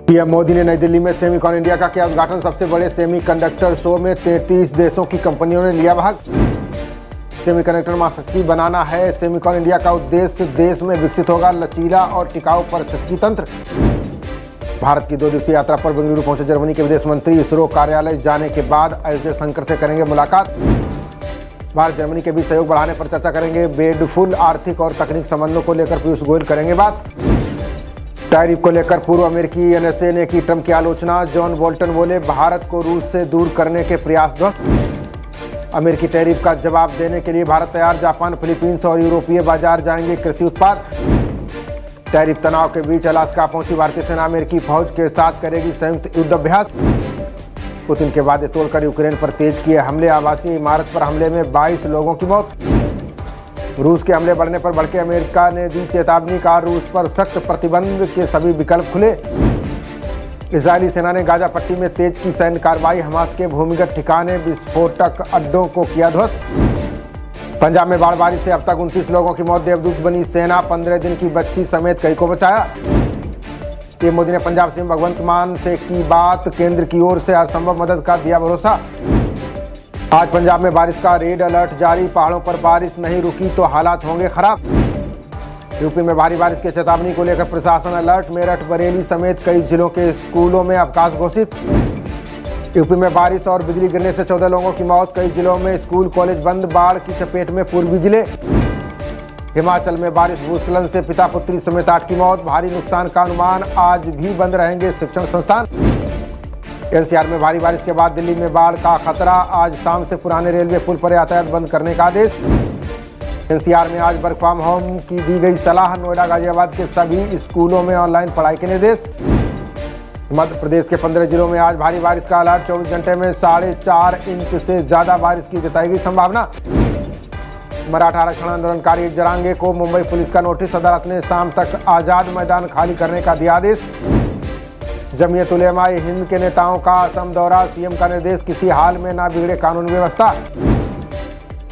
PM Modi ने नई दिल्ली में सेमीकॉन इंडिया का किया उद्घाटन। सबसे बड़े सेमीकंडक्टर शो में 33 देशों की कंपनियों ने लिया भाग। सेमीकंडक्टर महाशक्ति बनाना है सेमीकॉन इंडिया का उद्देश्य। देश में विकसित होगा लचीला और टिकाऊ पारिस्थितिकी तंत्र। भारत की 2 दिवसीय यात्रा पर बेंगलुरु पहुंचे जर्मनी के विदेश मंत्री। इसरो कार्यालय जाने के बाद एस जयशंकर से करेंगे मुलाकात। भारत जर्मनी के बीच सहयोग बढ़ाने पर चर्चा करेंगे। बेडफुल आर्थिक और तकनीक संबंधों को लेकर पीयूष गोयल करेंगे बात। टैरिफ को लेकर पूर्व अमेरिकी एनएसए ने की ट्रंप की आलोचना। जॉन बोल्टन बोले भारत को रूस से दूर करने के प्रयास ध्वस्त। अमेरिकी टैरिफ का जवाब देने के लिए भारत तैयार। जापान, फिलीपींस और यूरोपीय बाजार जाएंगे कृषि उत्पाद। टैरिफ तनाव के बीच अलास्का पहुंची भारतीय सेना। अमेरिकी फौज के साथ करेगी संयुक्त युद्ध अभ्यास। पुतिन के वादे तोड़कर यूक्रेन पर तेज किए हमले। आवासीय इमारत पर हमले में 22 लोगों की मौत। रूस के हमले बढ़ने पर भड़के अमेरिका ने दी चेतावनी। का रूस पर सख्त प्रतिबंध के सभी विकल्प खुले। इजरायली सेना ने गाजा पट्टी में तेज की सैन्य कार्रवाई। हमास के भूमिगत ठिकाने विस्फोटक अड्डों को किया ध्वस्त। पंजाब में बाढ़ बारिश से अब तक 29 लोगों की मौत। देवदूत बनी सेना। 15 दिन की बच्ची समेत कई को बचाया। पीएम मोदी ने पंजाब सीएम भगवंत मान से की बात। केंद्र की ओर से असंभव मदद का दिया भरोसा। आज पंजाब में बारिश का रेड अलर्ट जारी। पहाड़ों पर बारिश नहीं रुकी तो हालात होंगे खराब। यूपी में भारी बारिश की चेतावनी को लेकर प्रशासन अलर्ट। मेरठ, बरेली समेत कई जिलों के स्कूलों में अवकाश घोषित। यूपी में बारिश और बिजली गिरने से 14 लोगों की मौत। कई जिलों में स्कूल कॉलेज बंद। बाढ़ की चपेट में पूर्वी जिले। हिमाचल में बारिश भूस्खलन से पिता पुत्री समेत 8 की मौत। भारी नुकसान का अनुमान। आज भी बंद रहेंगे शिक्षण संस्थान। एनसीआर में भारी बारिश के बाद दिल्ली में बाढ़ का खतरा। आज शाम से पुराने रेलवे पुल पर यातायात बंद करने का आदेश। एनसीआर में आज वर्क फ्रॉम होम की दी गई सलाह। नोएडा, गाजियाबाद के सभी स्कूलों में ऑनलाइन पढ़ाई के निर्देश। मध्य प्रदेश के 15 जिलों में आज भारी बारिश का अलर्ट। 24 घंटे में 4.5 इंच से ज्यादा बारिश की जताई गई संभावना। मराठा आरक्षण आंदोलनकारी जरांगे को मुंबई पुलिस का नोटिस। अदालत ने शाम तक आजाद मैदान खाली करने का दिया आदेश। जमीयत उलेमा ए हिंद के नेताओं का असम दौरा। सीएम का निर्देश किसी हाल में ना बिगड़े कानून व्यवस्था।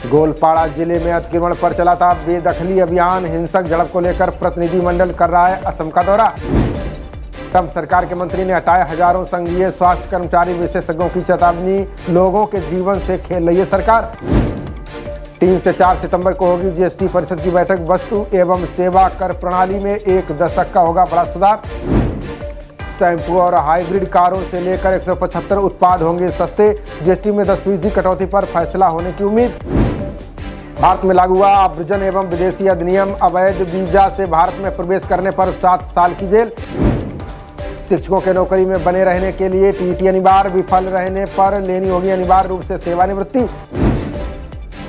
गोलपाड़ा जिले में अतिक्रमण पर चला था बेदखली अभियान। हिंसक झड़प को लेकर प्रतिनिधिमंडल कर रहा है असम का दौरा। तब सरकार के मंत्री ने हटाए हजारों संघीय स्वास्थ्य कर्मचारी। विशेषज्ञों की चेतावनी। लोगों के जीवन से खेल रही है सरकार। 3 से 4 सितंबर को होगी जीएसटी परिषद की बैठक। वस्तु एवं सेवा कर प्रणाली में 1 दशक का होगा बड़ा सुधार। शैम्पू और हाइब्रिड कारों से लेकर 175 उत्पाद होंगे सस्ते। जीएसटी में 10% कटौती पर फैसला होने की उम्मीद। भारत में लागू हुआ आव्रजन एवं विदेशी अधिनियम। अवैध वीजा से भारत में प्रवेश करने पर 7 साल की जेल। शिक्षकों के नौकरी में बने रहने के लिए टीटी अनिवार्य। विफल रहने पर लेनी होगी अनिवार्य रूप से सेवानिवृत्ति।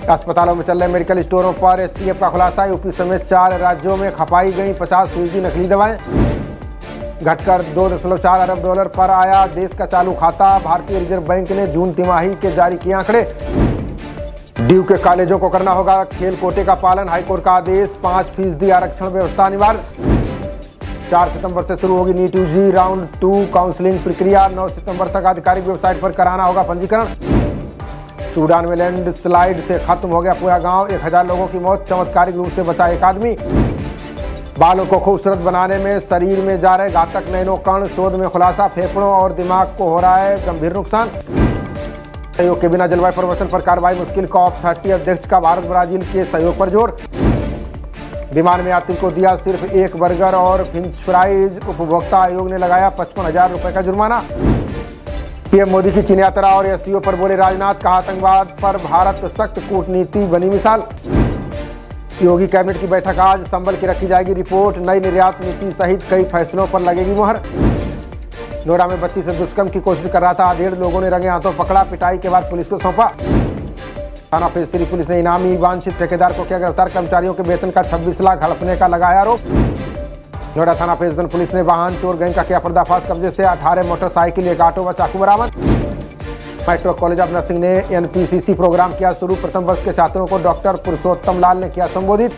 अस्पतालों में चल रहे मेडिकल स्टोरों पर एसटीएफ का खुलासा। यूपी समेत 4 राज्यों में खपाई गई 50% नकली दवाएं। घटकर $2.4 अरब पर आया देश का चालू खाता। भारतीय रिजर्व बैंक ने जून तिमाही के जारी किए आंकड़े। ड्यू के कॉलेजों को करना होगा खेल कोटे का पालन। हाईकोर्ट का आदेश। 5% आरक्षण व्यवस्था अनिवार्य। 4 सितंबर से शुरू होगी नीट यूजी राउंड 2 काउंसलिंग प्रक्रिया। 9 सितंबर तक आधिकारिक वेबसाइट पर कराना होगा पंजीकरण। सूडान में लैंडस्लाइड से खत्म हो गया पूरा गांव। 1000 लोगों की मौत। चमत्कारिक रूप से बचा एक आदमी। बालों को खूबसूरत बनाने में शरीर में जा रहे घातक नैनो कण। शोध में खुलासा। फेफड़ों और दिमाग को हो रहा है गंभीर नुकसान। सहयोग के बिना जलवायु परिवर्तन पर कार्रवाई मुश्किल। COP30 अध्यक्ष का भारत ब्राजील के सहयोग पर जोर। विमान में यात्री को दिया सिर्फ 1 बर्गर और फ्रेंच फ्राइज। उपभोक्ता आयोग ने लगाया 55,000 रुपए का जुर्माना। पीएम मोदी की चीन यात्रा और एससीओ पर बोले राजनाथ। कहा आतंकवाद पर भारत सख्त कूटनीति बनी मिसाल। योगी कैबिनेट की बैठक आज। संभल की रखी जाएगी रिपोर्ट। नई निर्यात नीति सहित कई फैसलों पर लगेगी मुहर। नोएडा में बच्ची से दुष्कर्म की कोशिश कर रहा था 1.5 लोगों ने रंगे हाथों पकड़ा। पिटाई के बाद पुलिस को सौंपा। थाना फेज 3 पुलिस ने इनामी वांछित ठेकेदार को किया गिरफ्तार। कर्मचारियों के वेतन का 26 लाख हड़पने का लगाया आरोप। नोएडा थाना फेज 1 पुलिस ने वाहन चोर गैंग का किया पर्दाफाश। कब्जे से 18 मोटरसाइकिल, 1 ऑटो व चाकू बरामद। मेट्रो कॉलेज ऑफ नर्सिंग ने एनपीसीसी प्रोग्राम किया शुरू। प्रथम वर्ष के छात्रों को डॉक्टर पुरुषोत्तम लाल ने किया संबोधित।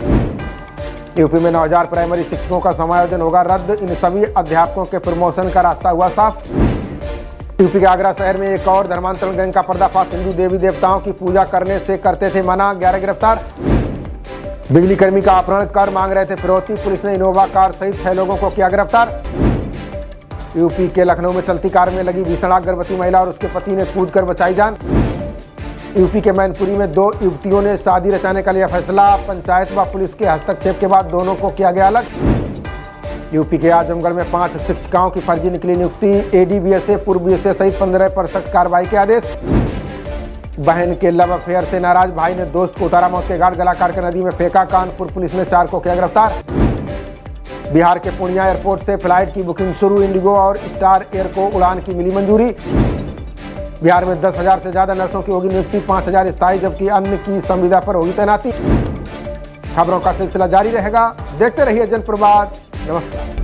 यूपी में 9000 प्राइमरी शिक्षकों का समायोजन होगा रद्द। इन सभी अध्यापकों के प्रमोशन का रास्ता हुआ साफ। यूपी के आगरा शहर में एक और धर्मांतरण गैंग का पर्दाफाश। हिंदू देवी देवताओं की पूजा करने से करते थे मना। 11 गिरफ्तार। बिजली कर्मी का अपहरण कर मांग रहे थे फिरौती, पुलिस ने इनोवा कार सहित 6 लोगों को किया गिरफ्तार। यूपी के लखनऊ में चलती कार में लगी भीषण आग, गर्भवती महिला और उसके पति ने कूदकर बचाई जान। यूपी के मैनपुरी में 2 युवतियों ने शादी रचाने का लिया फैसला, पंचायत व पुलिस के हस्तक्षेप के बाद दोनों को किया गया अलग। यूपी के आजमगढ़ में 5 शिक्षिकाओं की फर्जी निकली नियुक्ति, एडीबीएसए पूर्व बीएसए सहित 15 पर सख्त कार्रवाई के आदेश। बहन के लव अफेयर से नाराज भाई ने दोस्त को उतारा मौत के घाट, गलाकार के नदी में फेंका, कानपुर पुलिस ने 4 को किया गिरफ्तार। बिहार के पूर्णिया एयरपोर्ट से फ्लाइट की बुकिंग शुरू, इंडिगो और स्टार एयर को उड़ान की मिली मंजूरी। बिहार में 10,000 से ज्यादा नर्सों की होगी नियुक्ति, 5,000 स्थायी जबकि अन्य की संविदा पर होगी तैनाती। खबरों का सिलसिला जारी रहेगा, देखते रहिए जनप्रवाद। नमस्कार।